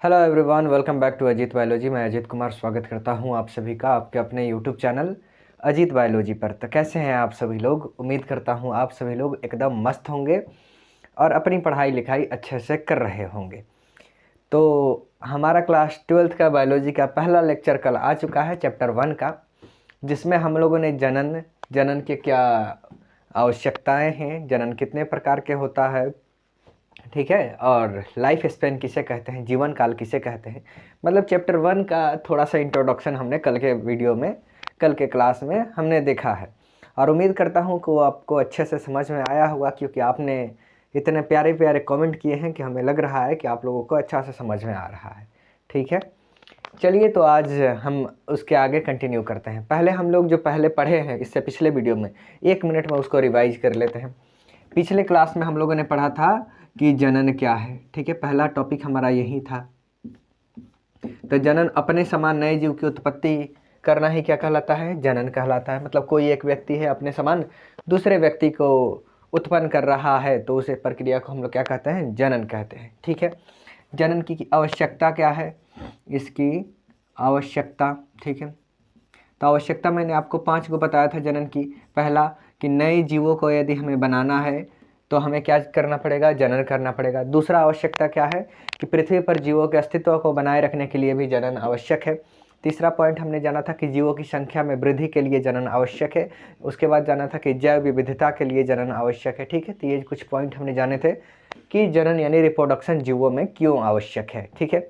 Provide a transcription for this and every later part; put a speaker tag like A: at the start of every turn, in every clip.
A: Hello everyone, welcome back to Ajit Biology. मैं अजीत कुमार स्वागत करता हूं आप सभी का आपके अपने यूट्यूब चैनल अजीत बायोलॉजी पर। तो कैसे हैं आप सभी लोग? उम्मीद करता हूं आप सभी लोग एकदम मस्त होंगे और अपनी पढ़ाई लिखाई अच्छे से कर रहे होंगे। तो हमारा क्लास 12th का बायोलॉजी का पहला लेक्चर कल आ चुका है, चैप्टर 1 का, जिसमें हम लोगों ने जनन जनन के क्या आवश्यकताएं हैं, जनन कितने प्रकार के होता है, ठीक है, और लाइफ स्पेन किसे कहते हैं, जीवन काल किसे कहते हैं। मतलब चैप्टर 1 का थोड़ा सा इंट्रोडक्शन हमने कल के वीडियो में, कल के क्लास में हमने देखा है। और उम्मीद करता हूँ कि वो आपको अच्छे से समझ में आया होगा, क्योंकि आपने इतने प्यारे प्यारे कमेंट किए हैं कि हमें लग रहा है कि आप लोगों को अच्छा से समझ में आ रहा है। ठीक है, चलिए तो आज हम उसके आगे कंटिन्यू करते हैं। पहले हम लोग जो पहले पढ़े हैं इससे पिछले वीडियो में, 1 मिनट में उसको रिवाइज कर लेते हैं। पिछले क्लास में हम लोगों ने पढ़ा था कि जनन क्या है। ठीक है, पहला टॉपिक हमारा यही था। तो जनन, अपने समान नए जीव की उत्पत्ति करना ही क्या कहलाता है? जनन कहलाता है। मतलब कोई एक व्यक्ति है, अपने समान दूसरे व्यक्ति को उत्पन्न कर रहा है, तो उसे प्रक्रिया को हम लोग क्या कहते हैं? जनन कहते हैं। ठीक है, जनन की आवश्यकता क्या है? इसकी आवश्यकता, ठीक है, तो आवश्यकता मैंने आपको 5 को बताया था जनन की। पहला कि नए जीवों को यदि हमें बनाना है तो हमें क्या करना पड़ेगा? जनन करना पड़ेगा। दूसरा आवश्यकता क्या है? कि पृथ्वी पर जीवों के अस्तित्व को बनाए रखने के लिए भी जनन आवश्यक है। तीसरा पॉइंट हमने जाना था कि जीवों की संख्या में वृद्धि के लिए जनन आवश्यक है। उसके बाद जाना था कि जैव विविधता के लिए जनन आवश्यक है। ठीक है, तो ये कुछ पॉइंट हमने जाने थे कि जनन यानी रिप्रोडक्शन जीवों में क्यों आवश्यक है। ठीक है,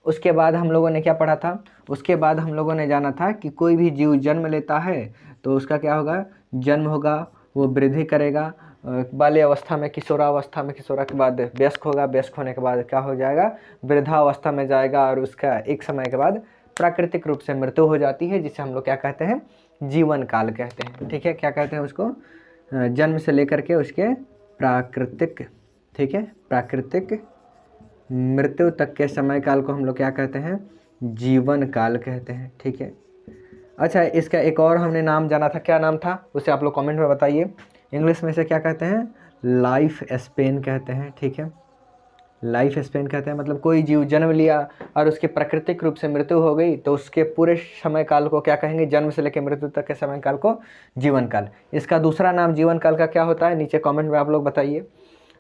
A: उसके बाद हम लोगों ने क्या पढ़ा था? उसके बाद हम लोगों ने जाना था कि कोई भी जीव जन्म लेता है तो उसका क्या होगा? जन्म होगा, वो वृद्धि करेगा, बाल्य अवस्था में, किशोरावस्था में, किशोरा के बाद वयस्क होगा, वयस्क होने के बाद क्या हो जाएगा? वृद्धावस्था में जाएगा, और उसका एक समय के बाद प्राकृतिक रूप से मृत्यु हो जाती है, जिसे हम लोग क्या कहते हैं? जीवन काल कहते हैं। ठीक है, क्या कहते हैं उसको? जन्म से लेकर के उसके प्राकृतिक, ठीक है, प्राकृतिक मृत्यु तक के समय काल को हम लोग क्या कहते हैं? जीवन काल कहते हैं। ठीक है, अच्छा, इसका एक और हमने नाम जाना था, क्या नाम था उसे आप लोग कमेंट में बताइए। इंग्लिश में से क्या कहते हैं? लाइफ स्पेन कहते हैं। ठीक है, लाइफ स्पेन कहते हैं। मतलब कोई जीव जन्म लिया और उसकी प्राकृतिक रूप से मृत्यु हो गई तो उसके पूरे समय काल को क्या कहेंगे? जन्म से लेकर मृत्यु तक के समय काल को जीवन काल। इसका दूसरा नाम जीवन काल का क्या होता है? नीचे कमेंट में आप लोग बताइए।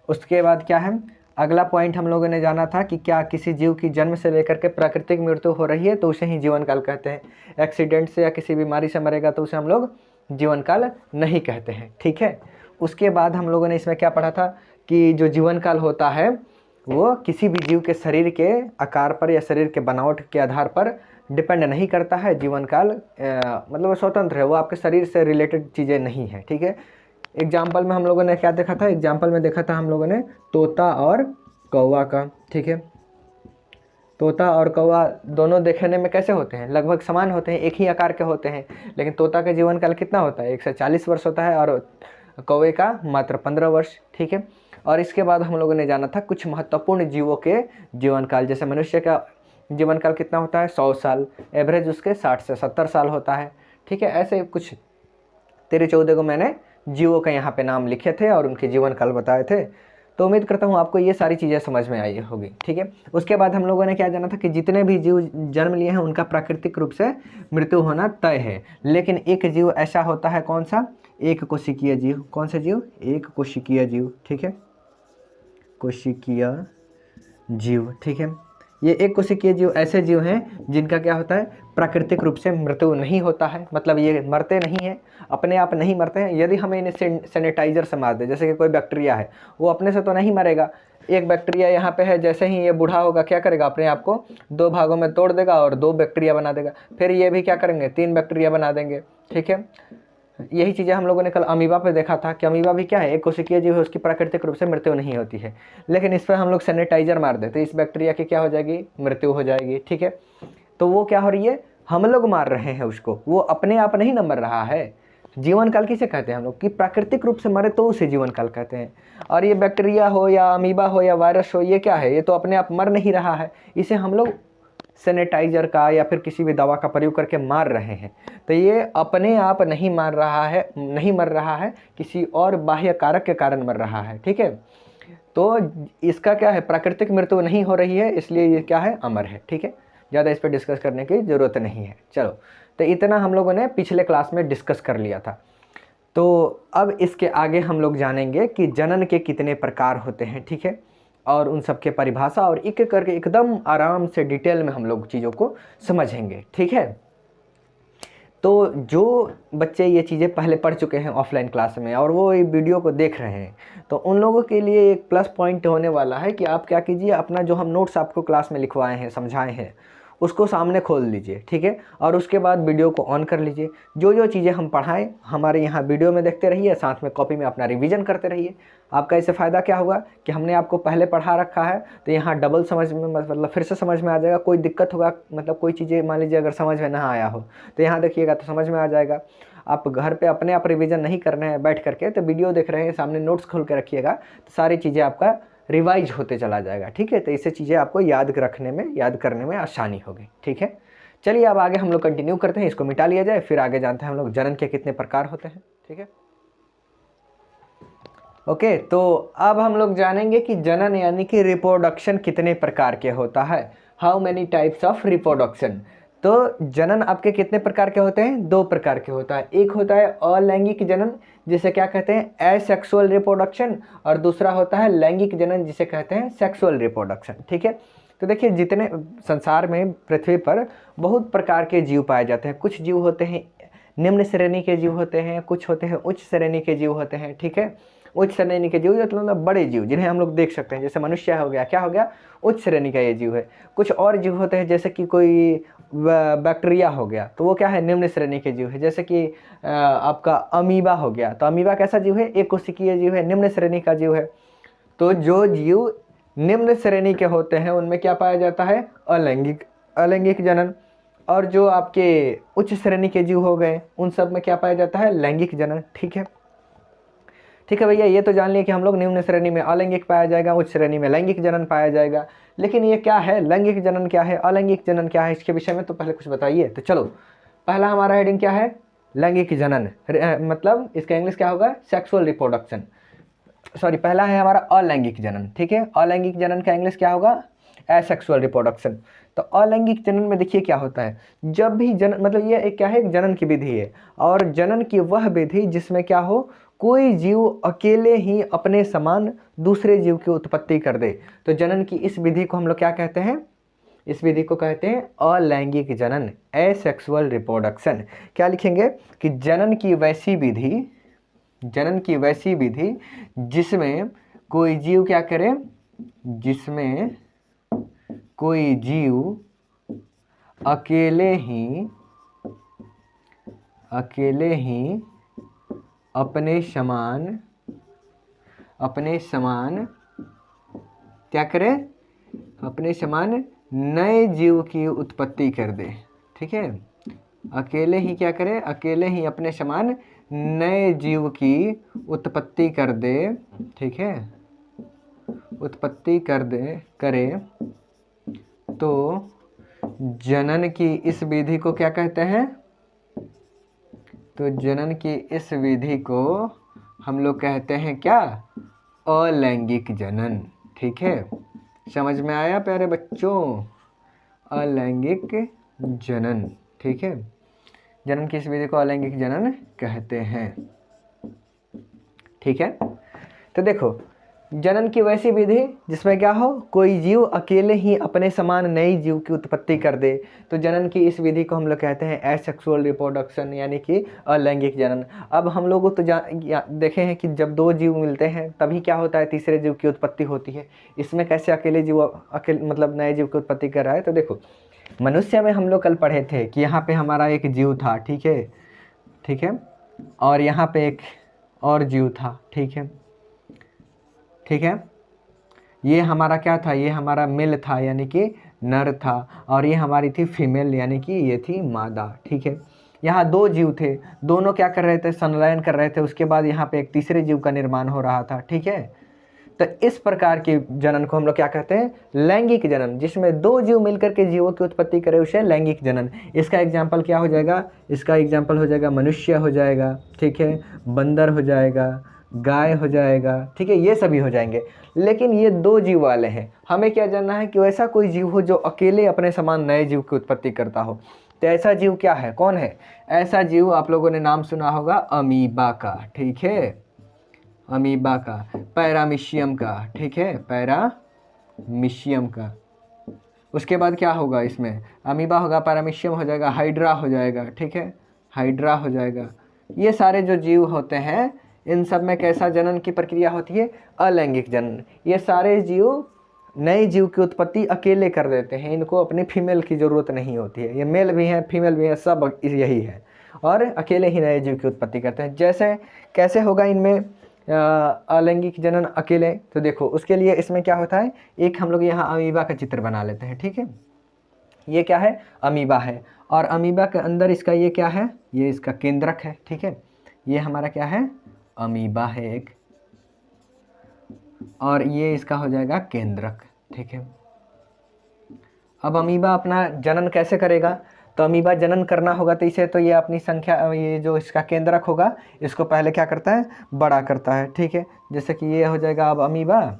A: उसके बाद क्या है? अगला पॉइंट हम लोगों ने जाना था कि क्या किसी जीव की जन्म से लेकर के प्राकृतिक मृत्यु हो रही है तो उसे ही जीवन काल कहते हैं। एक्सीडेंट से या किसी बीमारी से मरेगा तो उसे हम लोग जीवन काल नहीं कहते हैं। ठीक है, उसके बाद हम लोगों ने इसमें क्या पढ़ा था कि जो जीवन काल होता है वो किसी भी जीव के शरीर के आकार पर या शरीर के बनावट के आधार पर डिपेंड नहीं करता है। जीवन काल मतलब वो स्वतंत्र है, वो आपके शरीर से रिलेटेड चीज़ें नहीं है। ठीक है, एग्जाम्पल में हम लोगों ने क्या देखा था? एग्जाम्पल में देखा था हम लोगों ने तोता और कौवा का। ठीक है, तोता और कौवा दोनों देखने में कैसे होते हैं? लगभग समान होते हैं, एक ही आकार के होते हैं, लेकिन तोता का जीवन काल कितना होता है? 140 वर्ष होता है और कौवे का मात्र 15 वर्ष। ठीक है, और इसके बाद हम लोगों ने जाना था कुछ महत्वपूर्ण जीवों के जीवन काल। जैसे मनुष्य का जीवन काल कितना होता है? 100 साल, एवरेज उसके 60 से 70 साल होता है। ठीक है, ऐसे कुछ 13-14 को मैंने जीवों के यहाँ पे नाम लिखे थे और उनके जीवन काल बताए थे। तो उम्मीद करता हूँ आपको ये सारी चीज़ें समझ में आई होगी। ठीक है, उसके बाद हम लोगों ने क्या जाना था कि जितने भी जीव जन्म लिए हैं उनका प्राकृतिक रूप से मृत्यु होना तय है, लेकिन एक जीव ऐसा होता है, कौन सा? एक कोशिकीय जीव। कौन सा जीव? एक कोशिकीय जीव। ठीक है, कोशिकीय जीव। ठीक है, ये एक कोशिकीय जीव ऐसे जीव हैं जिनका क्या होता है? प्राकृतिक रूप से मृत्यु नहीं होता है। मतलब ये मरते नहीं हैं, अपने आप नहीं मरते हैं। यदि हमें इन्हें सैनिटाइजर से मार दे, जैसे कि कोई बैक्टीरिया है, वो अपने से तो नहीं मरेगा। एक बैक्टीरिया यहाँ पे है, जैसे ही ये बूढ़ा होगा क्या करेगा? अपने आप को 2 भागों में तोड़ देगा और 2 बैक्टीरिया बना देगा। फिर ये भी क्या करेंगे? 3 बैक्टीरिया बना देंगे। ठीक है, यही चीज़ें हम लोगों ने कल अमीबा पे देखा था कि अमीबा भी क्या है? एक कोशिकीय जीव है, उसकी प्राकृतिक रूप से मृत्यु नहीं होती है, लेकिन इस पर हम लोग सैनिटाइजर मार देते, इस बैक्टीरिया की क्या हो जाएगी? मृत्यु हो जाएगी। ठीक है, तो वो क्या हो रही है? हम लोग मार रहे हैं उसको, वो अपने आप नहीं न मर रहा है। जीवन काल किसे कहते हैं हम लोग? कि प्राकृतिक रूप से मरे तो उसे जीवन काल कहते हैं। और ये बैक्टीरिया हो या अमीबा हो या वायरस हो, ये क्या है? ये तो अपने आप मर नहीं रहा है, इसे हम लोग सैनिटाइजर का या फिर किसी भी दवा का प्रयोग करके मार रहे हैं। तो ये अपने आप नहीं मार रहा है, नहीं मर रहा है, किसी और बाह्य कारक के कारण मर रहा है। ठीक है, तो इसका क्या है, प्राकृतिक मृत्यु नहीं हो रही है, इसलिए ये क्या है, अमर है। ठीक है, ज़्यादा इस पर डिस्कस करने की ज़रूरत नहीं है। चलो, तो इतना हम लोगों ने पिछले क्लास में डिस्कस कर लिया था। तो अब इसके आगे हम लोग जानेंगे कि जनन के कितने प्रकार होते हैं। ठीक है, और उन सब के परिभाषा, और एक एक करके एकदम आराम से डिटेल में हम लोग चीज़ों को समझेंगे। ठीक है, तो जो बच्चे ये चीज़ें पहले पढ़ चुके हैं ऑफलाइन क्लास में और वो ये वीडियो को देख रहे हैं, तो उन लोगों के लिए एक प्लस पॉइंट होने वाला है कि आप क्या कीजिए, अपना जो हम नोट्स आपको क्लास में लिखवाए हैं, समझाए हैं, उसको सामने खोल लीजिए। ठीक है, और उसके बाद वीडियो को ऑन कर लीजिए। जो जो चीज़ें हम पढ़ाएं हमारे यहाँ वीडियो में देखते रहिए, साथ में कॉपी में अपना रिवीजन करते रहिए। आपका इससे फ़ायदा क्या होगा कि हमने आपको पहले पढ़ा रखा है, तो यहाँ डबल समझ में, मतलब फिर से समझ में आ जाएगा। कोई दिक्कत होगा, मतलब कोई चीज़ें मान लीजिए अगर समझ में ना आया हो, तो यहाँ देखिएगा तो समझ में आ जाएगा। आप घर पे अपने आप रिवीजन नहीं करना है बैठ करके, तो वीडियो देख रहे हैं, सामने नोट्स खोल के रखिएगा, तो सारी चीज़ें आपका रिवाइज होते चला जाएगा। ठीक है, तो इससे चीज़ें आपको याद रखने में, याद करने में आसानी होगी। ठीक है, चलिए अब आगे हम लोग कंटिन्यू करते हैं, इसको मिटा लिया जाए, फिर आगे जानते हैं हम लोग जनन के कितने प्रकार होते हैं। ठीक है, ओके, तो अब हम लोग जानेंगे कि जनन यानी कि रिप्रोडक्शन कितने प्रकार के होता है। How many types of reproduction. तो जनन आपके कितने प्रकार के होते हैं, 2 प्रकार के होता है। एक होता है अलैंगिक जनन, जिसे क्या कहते हैं, एसेक्सुअल रिप्रोडक्शन, और दूसरा होता है लैंगिक जनन, जिसे कहते हैं सेक्सुअल रिप्रोडक्शन। ठीक है, तो देखिए जितने संसार में, पृथ्वी पर बहुत प्रकार के जीव पाए जाते हैं। कुछ जीव होते हैं निम्न श्रेणी के जीव होते हैं, कुछ होते हैं उच्च श्रेणी के जीव होते हैं। ठीक है, उच्च श्रेणी के जीव मतलब बड़े जीव जिन्हें हम लोग देख सकते हैं, जैसे मनुष्य हो गया, क्या हो गया, उच्च श्रेणी का ये जीव है। कुछ और जीव होते हैं जैसे कि कोई बैक्टीरिया हो गया, तो वो क्या है, निम्न श्रेणी के जीव है। जैसे कि आपका अमीबा हो गया, तो अमीबा कैसा जीव है, एक कोशिकीय जीव है, निम्न श्रेणी का जीव है। तो जो जीव निम्न श्रेणी के होते हैं उनमें क्या पाया जाता है, अलैंगिक जनन। और जो आपके उच्च श्रेणी के जीव हो गए उन सब में क्या पाया जाता है, लैंगिक जनन। ठीक है, ठीक है भैया, ये तो जान लिया कि हम लोग निम्न श्रेणी में अलैंगिक पाया जाएगा, उच्च श्रेणी में लैंगिक जनन पाया जाएगा। लेकिन ये क्या है, लैंगिक जनन क्या है, अलैंगिक जनन क्या है, इसके विषय में तो पहले कुछ बताइए। तो चलो, पहला हमारा हेडिंग क्या है, लैंगिक जनन, मतलब इसका इंग्लिश क्या होगा, सेक्सुअल रिप्रोडक्शन। सॉरी, पहला है हमारा अलैंगिक जनन। ठीक है, अलैंगिक जनन का इंग्लिश क्या होगा, एसेक्सुअल रिप्रोडक्शन। तो अलैंगिक जनन में देखिए क्या होता है, जब भी जनन, मतलब ये एक क्या है, एक जनन की विधि है, और जनन की वह विधि जिसमें क्या हो, कोई जीव अकेले ही अपने समान दूसरे जीव की उत्पत्ति कर दे। तो जनन की इस विधि को हम लोग क्या कहते हैं, इस विधि को कहते हैं अलैंगिक जनन, एसेक्सुअल रिप्रोडक्शन। क्या लिखेंगे कि जनन की वैसी विधि जिसमें कोई जीव क्या करे, जिसमें कोई जीव अकेले ही अपने समान क्या करे, अपने समान नए जीव की उत्पत्ति कर दे। ठीक है, अकेले ही क्या करे, अकेले ही अपने समान नए जीव की उत्पत्ति कर दे। ठीक है, उत्पत्ति करे, तो जनन की इस विधि को क्या कहते हैं, तो जनन की इस विधि को हम लोग कहते हैं क्या, अलैंगिक जनन। ठीक है, समझ में आया प्यारे बच्चों, अलैंगिक जनन। ठीक है, जनन की इस विधि को अलैंगिक जनन कहते हैं। ठीक है, तो देखो, जनन की वैसी विधि जिसमें क्या हो, कोई जीव अकेले ही अपने समान नई जीव की उत्पत्ति कर दे, तो जनन की इस विधि को हम लोग कहते हैं एसेक्सुअल रिप्रोडक्शन, यानी कि अलैंगिक जनन। अब हम लोग तो देखे हैं कि जब 2 जीव मिलते हैं तभी क्या होता है, तीसरे जीव की उत्पत्ति होती है। इसमें कैसे अकेले जीव मतलब नए जीव की उत्पत्ति कर रहा है, तो देखो मनुष्य में हम लोग कल पढ़े थे कि यहाँ पे हमारा एक जीव था। ठीक है, और यहाँ पे एक और जीव था। ठीक है, ये हमारा क्या था, ये हमारा मेल था यानी कि नर था, और ये हमारी थी फीमेल यानी कि ये थी मादा। ठीक है, यहाँ 2 जीव थे, दोनों क्या कर रहे थे, संलयन कर रहे थे। उसके बाद यहाँ पे एक तीसरे जीव का निर्माण हो रहा था। ठीक है, तो इस प्रकार के जनन को हम लोग क्या कहते हैं, लैंगिक जनन, जिसमें 2 जीव मिलकर के जीवों की उत्पत्ति करे उसे लैंगिक जनन। इसका एग्जाम्पल क्या हो जाएगा, इसका एग्जाम्पल हो जाएगा मनुष्य हो जाएगा। ठीक है, बंदर हो जाएगा, गाय हो जाएगा, ठीक है, ये सभी हो जाएंगे। लेकिन ये दो जीव वाले हैं, हमें क्या जानना है कि वैसा कोई जीव हो जो अकेले अपने समान नए जीव की उत्पत्ति करता हो। तो ऐसा जीव क्या है, कौन है? ऐसा जीव आप लोगों ने नाम सुना होगा अमीबा का, ठीक है, अमीबा का, पैरामीशियम का, ठीक है, पैरामीशियम का। उसके बाद क्या होगा, इसमें अमीबा होगा, पैरामीशियम हो जाएगा, हाइड्रा हो जाएगा, ठीक है, हाइड्रा हो जाएगा। ये सारे जो जीव होते हैं इन सब में कैसा जनन की प्रक्रिया होती है, अलैंगिक जनन। ये सारे जीव नए जीव की उत्पत्ति अकेले कर देते हैं, इनको अपनी फीमेल की ज़रूरत नहीं होती है। ये मेल भी हैं, फीमेल भी हैं, सब यही है, और अकेले ही नए जीव की उत्पत्ति करते हैं। जैसे कैसे होगा इनमें अलैंगिक जनन अकेले, तो देखो उसके लिए इसमें क्या होता है, एक हम लोग यहाँ अमीबा का चित्र बना लेते हैं, ठीक है। ये क्या है, अमीबा है, और अमीबा के अंदर इसका ये क्या है, ये इसका केंद्रक है, ठीक है। ये हमारा क्या है, अमीबा है एक, और ये इसका हो जाएगा केंद्रक, ठीक है। अब अमीबा अपना जनन कैसे करेगा, तो अमीबा जनन करना होगा तो इसे, तो ये अपनी संख्या, ये जो इसका केंद्रक होगा इसको पहले क्या करता है, बड़ा करता है, ठीक है। जैसे कि ये हो जाएगा अब अमीबा,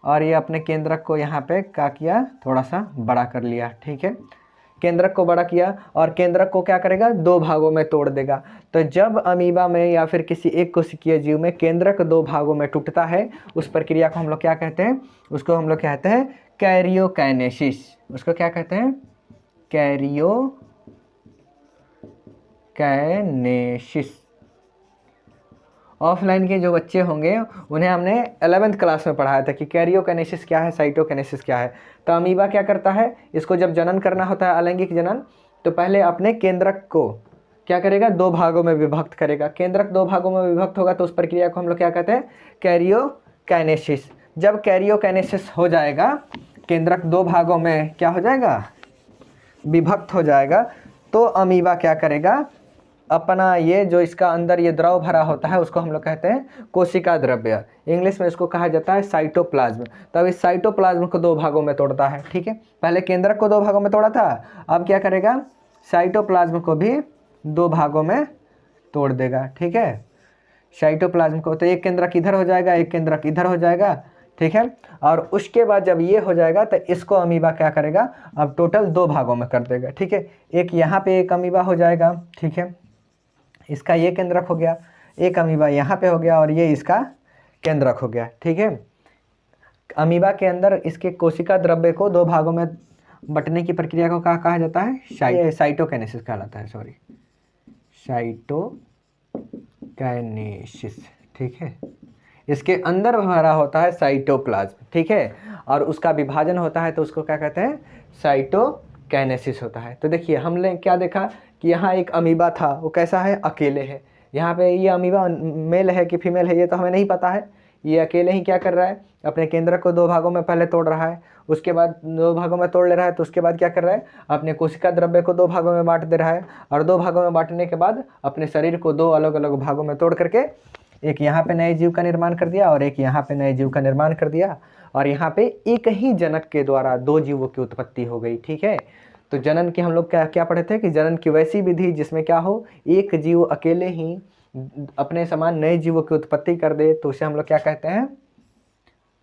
A: और ये अपने केंद्रक को यहाँ पे क्या किया, थोड़ा सा बड़ा कर लिया, ठीक है। केंद्रक को बड़ा किया और केंद्रक को क्या करेगा, दो भागों में तोड़ देगा। तो जब अमीबा में या फिर किसी एक कोशिकीय जीव में केंद्रक दो भागों में टूटता है, उस प्रक्रिया को हम लोग क्या कहते हैं, उसको हम लोग कहते हैं कैरियोकाइनेसिस। उसको क्या कहते हैं, कैरियोकाइनेसिस। ऑफलाइन के जो बच्चे होंगे उन्हें हमने 11वीं क्लास में पढ़ाया था कि कैरियोकाइनेसिस क्या है, साइटोकाइनेसिस क्या है। तो अमीबा क्या करता है, इसको जब जनन करना होता है अलैंगिक जनन, तो पहले अपने केंद्रक को क्या करेगा, दो भागों में विभक्त करेगा। केंद्रक दो भागों में विभक्त होगा तो उस प्रक्रिया को हम लोग क्या कहते हैं, कैरियोकाइनेसिस। जब कैरियोकाइनेसिस हो जाएगा, केंद्रक दो भागों में क्या हो जाएगा, विभक्त हो जाएगा, तो अमीबा क्या करेगा, अपना ये जो इसका अंदर ये द्रव भरा होता है उसको हम लोग कहते हैं कोशिका द्रव्य, इंग्लिश में इसको कहा जाता है साइटोप्लाज्म। तब इस साइटोप्लाज्म को दो भागों में तोड़ता है, ठीक है। पहले केंद्रक को दो भागों में तोड़ा था, अब क्या करेगा, साइटोप्लाज्म को भी दो भागों में तोड़ देगा, ठीक है। साइटोप्लाज्म को, तो एक केंद्रक इधर हो जाएगा, एक केंद्रक इधर हो जाएगा, ठीक है। और उसके बाद जब ये हो जाएगा तो इसको अमीबा क्या करेगा, अब टोटल दो भागों में कर देगा, ठीक है। एक यहाँ पे एक अमीबा हो जाएगा, ठीक है, इसका ये केंद्रक हो गया, एक अमीबा यहाँ पे हो गया, और ये इसका केंद्रक हो गया, ठीक है। अमीबा के अंदर इसके कोशिका द्रव्य को दो भागों में बंटने की प्रक्रिया को कहा जाता है साइटोकाइनेसिस कहलाता है, सॉरी, साइटोकाइनेसिस, ठीक है। इसके अंदर भरा होता है साइटोप्लाज्म, ठीक है, और उसका विभाजन होता है तो उसको क्या कहते हैं, साइटोकाइनेसिस होता है। तो देखिए हमने क्या देखा कि यहाँ एक अमीबा था, वो कैसा है, अकेले है। यहाँ पे ये अमीबा मेल है कि फीमेल है ये तो हमें नहीं पता है, ये अकेले ही क्या कर रहा है, अपने केंद्रक को दो भागों में पहले तोड़ रहा है, उसके बाद दो भागों में तोड़ ले रहा है, तो उसके बाद क्या कर रहा है, अपने कोशिका द्रव्य को दो भागों में बांट दे रहा है, और दो भागों में बांटने के बाद अपने शरीर को दो अलग अलग भागों में तोड़ करके एक यहाँ पे नए जीव का निर्माण कर दिया और एक यहाँ पे नए जीव का निर्माण कर दिया, और यहाँ पे एक ही जनक के द्वारा दो जीवों की उत्पत्ति हो गई, ठीक है। तो जनन की हम लोग क्या क्या पढ़े थे कि जनन की वैसी विधि जिसमें क्या हो, एक जीव अकेले ही अपने समान नए जीवों की उत्पत्ति कर दे, तो उसे हम लोग क्या कहते हैं,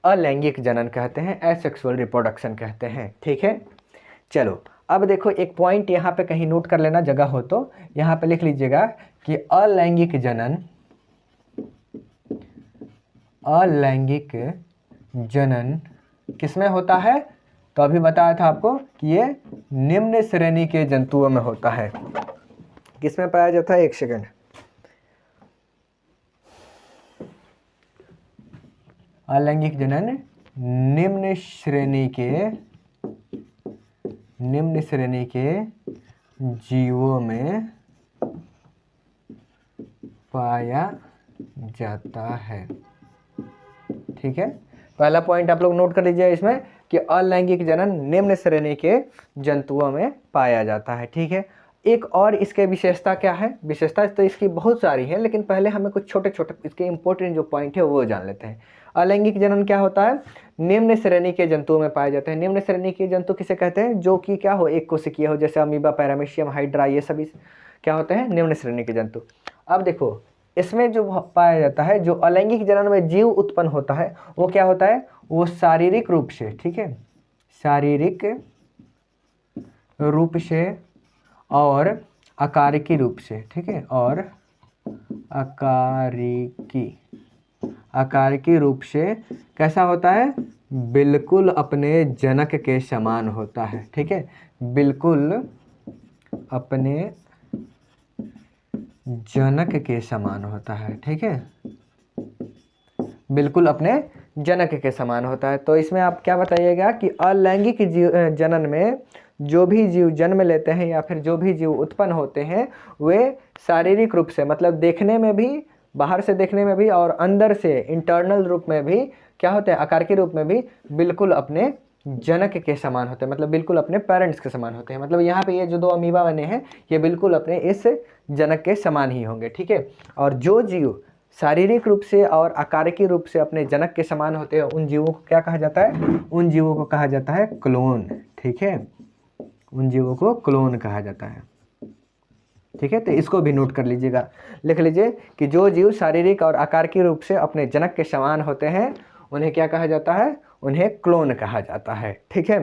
A: अलैंगिक जनन कहते हैं, एसेक्सुअल रिप्रोडक्शन कहते हैं, ठीक है। चलो अब देखो एक पॉइंट यहाँ पे कहीं नोट कर लेना, जगह हो तो यहाँ पे लिख लीजिएगा कि अलैंगिक जनन किसमें होता है, तो अभी बताया था आपको कि ये निम्न श्रेणी के जंतुओं में होता है। किसमें पाया जाता है, एक सेकंड, अलैंगिक जनन निम्न श्रेणी के जीवों में पाया जाता है, ठीक है। पहला पॉइंट आप लोग नोट कर लीजिए इसमें कि अलैंगिक जनन निम्न श्रेणी के जंतुओं में पाया जाता है, ठीक है। एक और इसके विशेषता क्या है, विशेषता तो इसकी बहुत सारी है, लेकिन पहले हमें कुछ छोटे छोटे इसके इंपॉर्टेंट जो पॉइंट है वो जान लेते हैं। अलैंगिक जनन क्या होता है, निम्न श्रेणी के जंतुओं में पाए जाते हैं। निम्न श्रेणी के जंतु किसे कहते हैं, जो कि क्या हो, एक कोशिकीय हो, जैसे अमीबा, पैरामीशियम, हाइड्रा, ये सभी क्या होते हैं, निम्न श्रेणी के जंतु। अब देखो इसमें जो पाया जाता है, जो अलैंगिक जनन में जीव उत्पन्न होता है वो क्या होता है, वो शारीरिक रूप से, ठीक है, शारीरिक रूप से और आकारिकी रूप से, ठीक है, और आकारिकी रूप से कैसा होता है, बिल्कुल अपने जनक के समान होता है, ठीक है, बिल्कुल अपने जनक के समान होता है, ठीक है, बिल्कुल अपने जनक के समान होता है। तो इसमें आप क्या बताइएगा कि अलैंगिक जनन में जो भी जीव जन्म लेते हैं या फिर जो भी जीव उत्पन्न होते हैं वे शारीरिक रूप से, मतलब देखने में भी, बाहर से देखने में भी और अंदर से इंटरनल रूप में भी क्या होते हैं, आकार के रूप में भी बिल्कुल अपने जनक के समान होते हैं, मतलब बिल्कुल अपने पेरेंट्स के समान होते हैं। मतलब यहाँ पे ये जो दो अमीबा बने हैं ये बिल्कुल अपने इस जनक के समान ही होंगे, ठीक है। और जो जीव शारीरिक रूप से और आकारिकी रूप से अपने जनक के समान होते हैं उन जीवों को क्या कहा जाता है, उन जीवों को कहा जाता है क्लोन, ठीक है, उन जीवों को क्लोन कहा जाता है, ठीक है। तो इसको भी नोट कर लीजिएगा, लिख लीजिए कि जो जीव शारीरिक और आकारिकी रूप से अपने जनक के समान होते हैं उन्हें क्या कहा जाता है, उन्हें क्लोन कहा जाता है, ठीक है।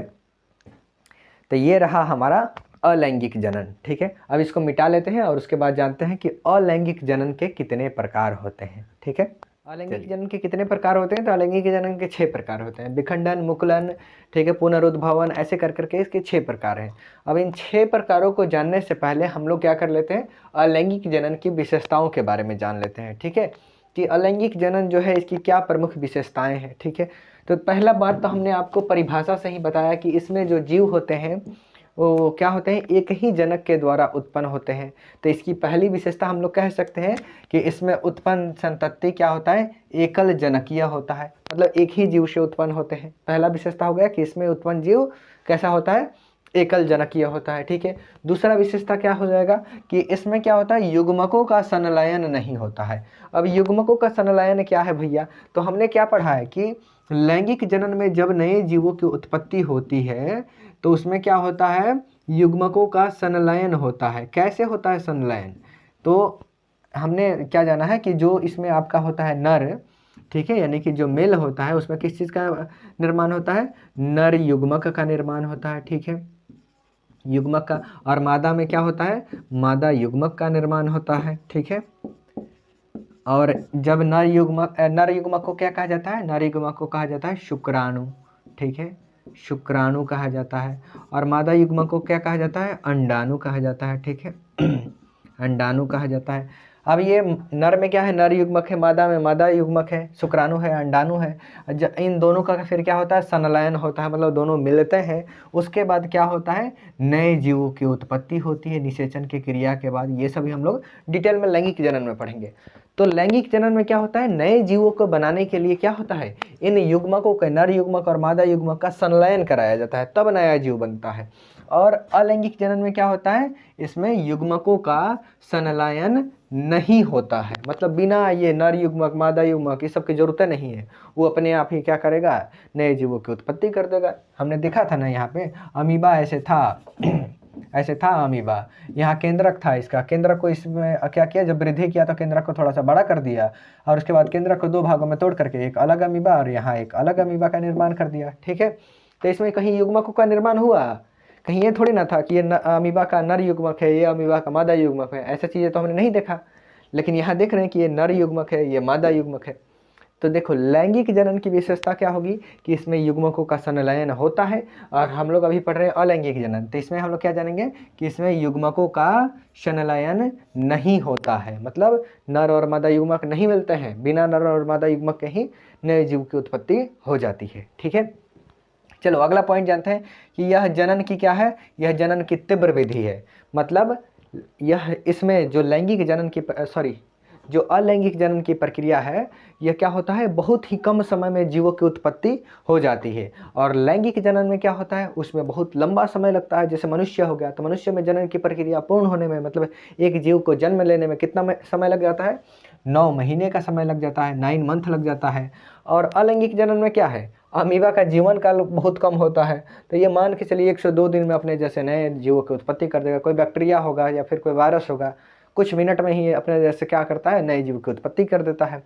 A: तो ये रहा हमारा अलैंगिक जनन, ठीक है। अब इसको मिटा लेते हैं और उसके बाद जानते हैं कि अलैंगिक जनन के कितने प्रकार होते हैं, ठीक है। अलैंगिक जनन के कितने प्रकार होते हैं, तो अलैंगिक जनन के 6 प्रकार होते हैं, विखंडन, मुकुलन, ठीक है, पुनरुद्भवन, ऐसे कर करके इसके 6 प्रकार हैं। अब इन 6 प्रकारों को जानने से पहले हम लोग क्या कर लेते हैं, अलैंगिक जनन की विशेषताओं के बारे में जान लेते हैं, ठीक है, कि अलैंगिक जनन जो है इसकी क्या प्रमुख विशेषताएं हैं, ठीक है। तो पहला बात तो हमने आपको परिभाषा से ही बताया कि इसमें जो जीव होते हैं वो क्या होते हैं, एक ही जनक के द्वारा उत्पन्न होते हैं। तो इसकी पहली विशेषता हम लोग कह सकते हैं कि इसमें उत्पन्न संतति क्या होता है, एकल जनकीय होता है, मतलब एक ही जीव से उत्पन्न होते हैं। पहला विशेषता हो गया कि इसमें उत्पन्न जीव कैसा होता है, एकल जनकीय होता है, ठीक है। दूसरा विशेषता क्या हो जाएगा कि इसमें क्या होता है, युग्मकों का संलयन नहीं होता है। अब युग्मकों का संलयन क्या है भैया, तो हमने क्या पढ़ा है कि लैंगिक जनन में जब नए जीवों की उत्पत्ति होती है तो उसमें क्या होता है, युग्मकों का संलयन होता है। कैसे होता है संलयन, तो हमने क्या जाना है कि जो इसमें आपका होता है नर, ठीक है, यानी कि जो मेल होता है उसमें किस चीज़ का निर्माण होता है, नर युग्मक का निर्माण होता है, ठीक है, युग्मक का। और मादा में क्या होता है, मादा युग्मक का निर्माण होता है, ठीक है। और जब नर युग्मक को क्या कहा जाता है, नर युग्मक को कहा जाता है शुक्राणु, ठीक है, शुक्राणु कहा जाता है। और मादा युग्मक को क्या कहा जाता है, अंडाणु कहा जाता है, ठीक है, अंडाणु कहा जाता है। अब ये नर में क्या है, नर युग्मक है, मादा में मादा युग्मक है, शुक्राणु है, अंडाणु है। इन दोनों का फिर क्या होता है, संलयन होता है, मतलब दोनों मिलते हैं। उसके बाद क्या होता है, नए जीवों की उत्पत्ति होती है निषेचन की क्रिया के बाद। ये सभी हम लोग डिटेल में लैंगिक जनन में पढ़ेंगे। तो लैंगिक जनन में क्या होता है, नए जीवों को बनाने के लिए क्या होता है, इन युग्मकों के, नर युग्मक और मादा युग्मक का संलयन कराया जाता है, तब नया जीव बनता है। और अलैंगिक जनन में क्या होता है, इसमें युग्मकों का संलयन नहीं होता है, मतलब बिना ये नर युग्मक मादा युग्मक ये सब की जरूरत नहीं है, वो अपने आप ही क्या करेगा, नए जीवों की उत्पत्ति कर देगा। हमने देखा था ना यहाँ पे अमीबा ऐसे था ऐसे था अमीबा, यहाँ केंद्रक था, इसका केंद्रक को इसमें क्या किया, जब वृद्धि किया तो केंद्रक को थोड़ा सा बड़ा कर दिया और उसके बाद केंद्रक को 2 भागों में तोड़ करके एक अलग अमीबा और यहाँ एक अलग अमीबा का निर्माण कर दिया, ठीक है। तो इसमें कहीं युग्मकों का निर्माण हुआ, कहीं ये थोड़ी ना था कि ये अमीबा का नर युग्मक है, ये अमीबा का मादा युग्मक है, ऐसा चीज़ें तो हमने नहीं देखा। लेकिन यहाँ देख रहे हैं कि ये नर युग्मक है, ये मादा युग्मक है। तो देखो लैंगिक जनन की विशेषता क्या होगी कि इसमें युग्मकों का संलयन होता है। और हम लोग अभी पढ़ रहे हैं अलैंगिक जनन, तो इसमें हम लोग क्या जानेंगे कि इसमें युग्मकों का संलयन नहीं होता है, मतलब नर और मादा युग्मक नहीं मिलते हैं, बिना नर और मादा युग्मक के ही नए जीव की उत्पत्ति हो जाती है, ठीक है। चलो अगला पॉइंट जानते हैं कि यह जनन की क्या है, यह जनन की तीव्र विधि है। मतलब यह इसमें जो लैंगिक जनन की जो अलैंगिक जनन की प्रक्रिया है, यह क्या होता है, बहुत ही कम समय में जीवों की उत्पत्ति हो जाती है। और लैंगिक जनन में क्या होता है, उसमें बहुत लंबा समय लगता है। जैसे मनुष्य हो गया, तो मनुष्य में जनन की प्रक्रिया पूर्ण होने में, मतलब एक जीव को जन्म लेने में कितना समय लग जाता है, 9 महीने का समय लग जाता है, 9 मंथ लग जाता है। और अलैंगिक जनन में क्या है, अमीबा का जीवन काल बहुत कम होता है। तो ये मान के चलिए 102 दिन में अपने जैसे नए जीवों की उत्पत्ति कर देगा। कोई बैक्टीरिया होगा या फिर कोई वायरस होगा, कुछ मिनट में ही अपने जैसे क्या करता है, नए जीव की उत्पत्ति कर देता है।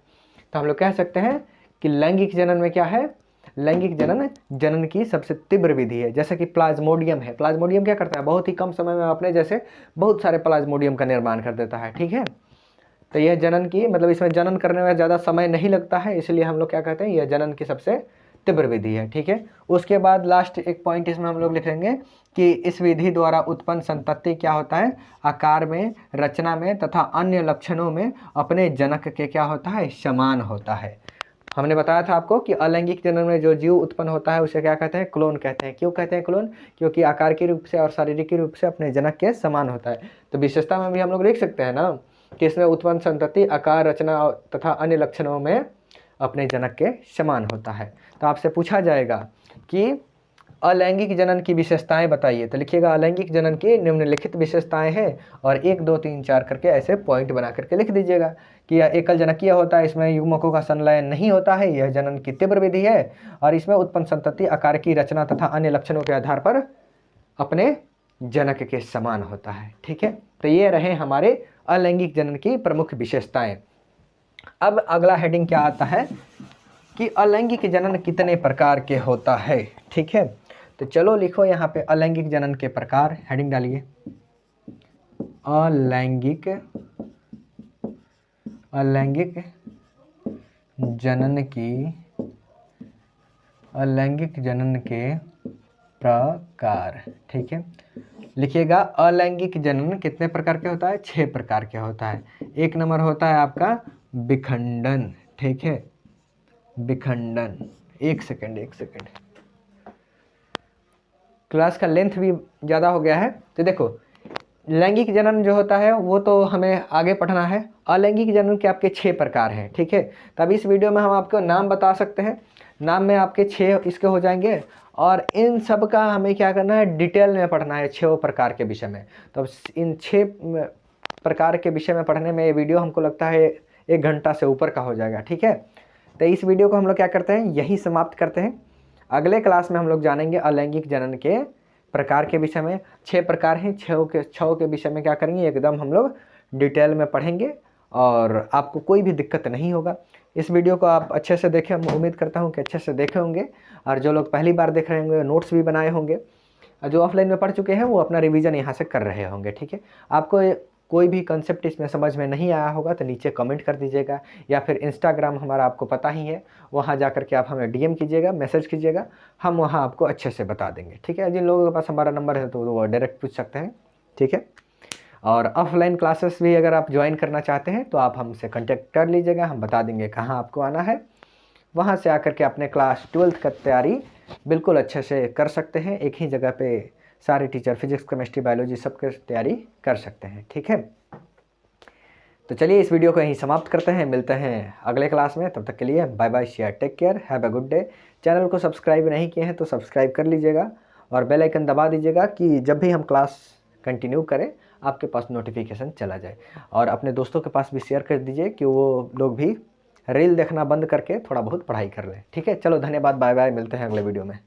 A: तो हम लोग कह सकते हैं कि लैंगिक जनन में क्या है, लैंगिक जनन जनन की सबसे तीव्र विधि है। जैसे कि प्लाज्मोडियम है, प्लाज्मोडियम क्या करता है, बहुत ही कम समय में अपने जैसे बहुत सारे प्लाज्मोडियम का निर्माण कर देता है, ठीक है। तो यह जनन की मतलब इसमें जनन करने में ज़्यादा समय नहीं लगता है, इसलिए हम लोग क्या कहते हैं, यह जनन की सबसे तीव्र विधि है, ठीक है। उसके बाद लास्ट एक पॉइंट इसमें हम लोग लिखेंगे कि इस विधि द्वारा उत्पन्न संतति क्या होता है, आकार में, रचना में तथा अन्य लक्षणों में अपने जनक के क्या होता है, समान होता है। हमने बताया था आपको कि अलैंगिक जनन में जो जीव उत्पन्न होता है उसे क्या कहते हैं, क्लोन कहते हैं। क्यों कहते हैं क्लोन, क्योंकि आकार के रूप से और शारीरिक रूप से अपने जनक के समान होता है। तो विशेषता में भी हम लोग लिख सकते हैं ना कि इसमें उत्पन्न संतति आकार, रचना तथा अन्य लक्षणों में अपने जनक के समान होता है। तो आपसे पूछा जाएगा कि अलैंगिक जनन की विशेषताएं बताइए, तो लिखिएगा अलैंगिक जनन की निम्नलिखित विशेषताएं हैं और 1 2 3 4 करके ऐसे पॉइंट बना करके लिख दीजिएगा कि यह एकल जनकीय होता है, इसमें युग्मकों का संलयन नहीं होता है, यह जनन की तीव्र विधि है और इसमें उत्पन्न संतति आकार की, रचना तथा अन्य लक्षणों के आधार पर अपने जनक के समान होता है, ठीक है। तो ये रहे हमारे अलैंगिक जनन की प्रमुख विशेषताएं। अब अगला हेडिंग क्या आता है कि अलैंगिक जनन कितने प्रकार के होता है, ठीक है। तो चलो लिखो यहाँ पे अलैंगिक जनन के प्रकार, हेडिंग डालिए अलैंगिक जनन के प्रकार, ठीक है। लिखिएगा अलैंगिक जनन कितने प्रकार के होता है, 6 प्रकार के होता है। 1 नंबर होता है आपका विखंडन, ठीक है, विखंडन। एक सेकंड, क्लास का लेंथ भी ज़्यादा हो गया है। तो देखो लैंगिक जनन जो होता है वो तो हमें आगे पढ़ना है। अलैंगिक जनन के आपके 6 प्रकार हैं, ठीक है। तब इस वीडियो में हम आपको नाम बता सकते हैं, नाम में आपके 6 इसके हो जाएंगे और इन सब का हमें क्या करना है, डिटेल में पढ़ना है 6 प्रकार के विषय में। तो इन 6 प्रकार के विषय में पढ़ने में ये वीडियो हमको लगता है 1 घंटा से ऊपर का हो जाएगा, ठीक है। तो इस वीडियो को हम लोग क्या करते हैं, यही समाप्त करते हैं। अगले क्लास में हम लोग जानेंगे अलैंगिक जनन के प्रकार के विषय में। 6 प्रकार हैं, 6 के विषय में क्या करेंगे, एकदम हम लोग डिटेल में पढ़ेंगे और आपको कोई भी दिक्कत नहीं होगा। इस वीडियो को आप अच्छे से देखें, मैं उम्मीद करता हूं कि अच्छे से देखे होंगे और जो लोग पहली बार देख रहे होंगे नोट्स भी बनाए होंगे, जो ऑफलाइन में पढ़ चुके हैं वो अपना रिवीजन यहाँ से कर रहे होंगे, ठीक है। आपको कोई भी कंसेप्ट इसमें समझ में नहीं आया होगा तो नीचे कमेंट कर दीजिएगा या फिर इंस्टाग्राम हमारा आपको पता ही है, वहाँ जा कर के आप हमें DM कीजिएगा, मैसेज कीजिएगा, हम वहाँ आपको अच्छे से बता देंगे, ठीक है। जिन लोगों के पास हमारा नंबर है तो वो डायरेक्ट पूछ सकते हैं, ठीक है। और ऑफलाइन क्लासेस भी अगर आप ज्वाइन करना चाहते हैं तो आप हमसे कांटेक्ट कर लीजिएगा, हम बता देंगे कहाँ आपको आना है। वहाँ से आकर के अपने क्लास 12th का तैयारी बिल्कुल अच्छे से कर सकते हैं। एक ही जगह पे सारे टीचर फिजिक्स, केमिस्ट्री, बायोलॉजी सबकी तैयारी कर सकते हैं, ठीक है। तो चलिए इस वीडियो को यहीं समाप्त करते हैं, मिलते हैं अगले क्लास में। तब तक के लिए bye bye, share, take care, have a good day. Channel को सब्सक्राइब नहीं किए हैं तो सब्सक्राइब कर लीजिएगा और बेल आइकन दबा दीजिएगा कि जब भी हम क्लास कंटिन्यू करें आपके पास नोटिफिकेशन चला जाए। और अपने दोस्तों के पास भी शेयर कर दीजिए कि वो लोग भी रील देखना बंद करके थोड़ा बहुत पढ़ाई कर लें, ठीक है। चलो धन्यवाद, बाय बाय, मिलते हैं अगले वीडियो में।